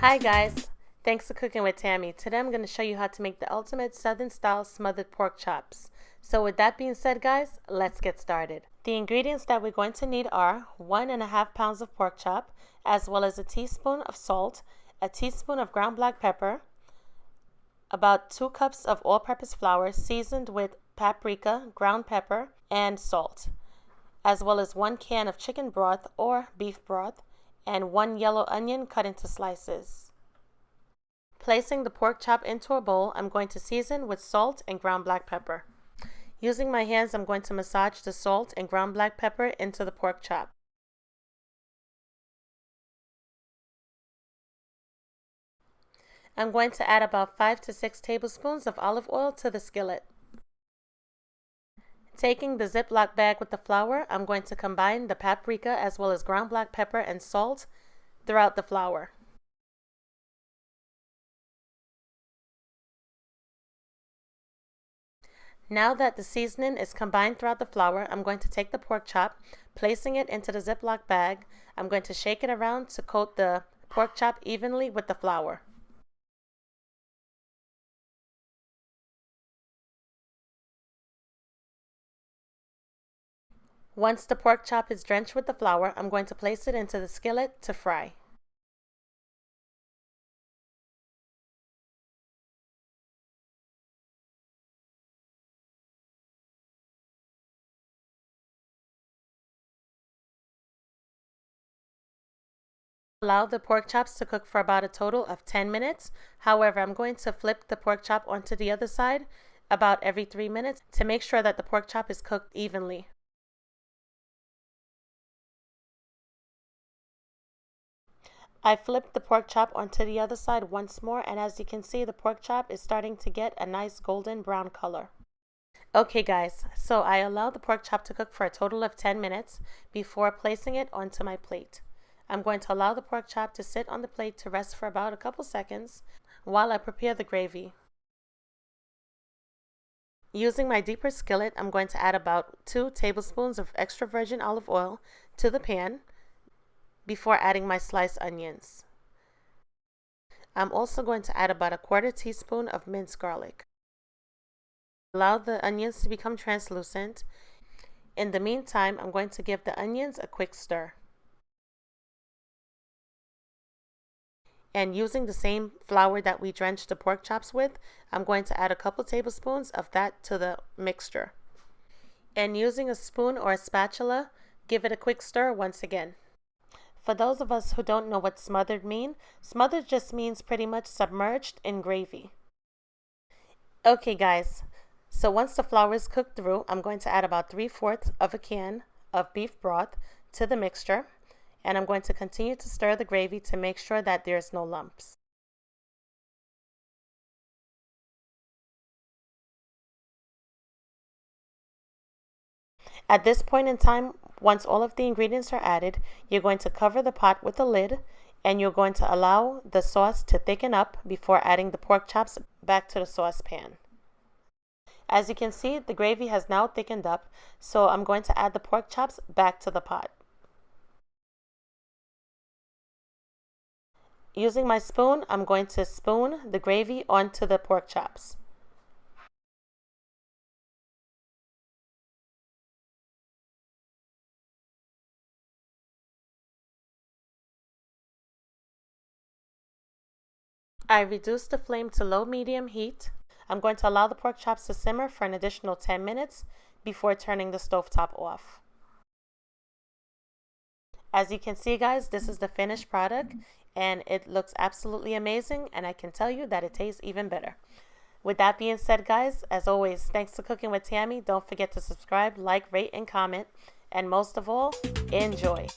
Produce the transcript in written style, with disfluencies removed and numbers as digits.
Hi guys, thanks for cooking with Tammy. Today I'm going to show you how to make the ultimate southern style smothered pork chops. So with that being said guys, let's get started. The ingredients that we're going to need are 1.5 pounds of pork chop, as well as a teaspoon of salt, a teaspoon of ground black pepper, about 2 cups of all-purpose flour seasoned with paprika, ground pepper, and salt, as well as 1 can of chicken broth or beef broth, and 1 yellow onion cut into slices. Placing the pork chop into a bowl, I'm going to season with salt and ground black pepper. Using my hands, I'm going to massage the salt and ground black pepper into the pork chop. I'm going to add about 5 to 6 tablespoons of olive oil to the skillet. Taking the Ziploc bag with the flour, I'm going to combine the paprika as well as ground black pepper and salt throughout the flour. Now that the seasoning is combined throughout the flour, I'm going to take the pork chop, placing it into the Ziploc bag. I'm going to shake it around to coat the pork chop evenly with the flour. Once the pork chop is drenched with the flour, I'm going to place it into the skillet to fry. Allow the pork chops to cook for about a total of 10 minutes. However, I'm going to flip the pork chop onto the other side about every 3 minutes to make sure that the pork chop is cooked evenly. I flipped the pork chop onto the other side once more, and as you can see, the pork chop is starting to get a nice golden brown color. Okay guys, so I allowed the pork chop to cook for a total of 10 minutes before placing it onto my plate. I'm going to allow the pork chop to sit on the plate to rest for about a couple seconds while I prepare the gravy. Using my deeper skillet, I'm going to add about 2 tablespoons of extra virgin olive oil to the pan before adding my sliced onions. I'm also going to add about a 1/4 teaspoon of minced garlic. Allow the onions to become translucent. In the meantime, I'm going to give the onions a quick stir. And using the same flour that we drenched the pork chops with, I'm going to add a couple tablespoons of that to the mixture. And using a spoon or a spatula, give it a quick stir once again. For those of us who don't know what smothered means, smothered just means pretty much submerged in gravy. Okay guys, so once the flour is cooked through, I'm going to add about 3/4 of a can of beef broth to the mixture, and I'm going to continue to stir the gravy to make sure that there's no lumps. At this point in time, once all of the ingredients are added, you're going to cover the pot with a lid, and you're going to allow the sauce to thicken up before adding the pork chops back to the saucepan. As you can see, the gravy has now thickened up, so I'm going to add the pork chops back to the pot. Using my spoon, I'm going to spoon the gravy onto the pork chops. I reduced the flame to low-medium heat. I'm going to allow the pork chops to simmer for an additional 10 minutes before turning the stovetop off. As you can see guys, this is the finished product and it looks absolutely amazing, and I can tell you that it tastes even better. With that being said guys, as always, thanks for cooking with Tammy. Don't forget to subscribe, like, rate, and comment, and most of all, enjoy.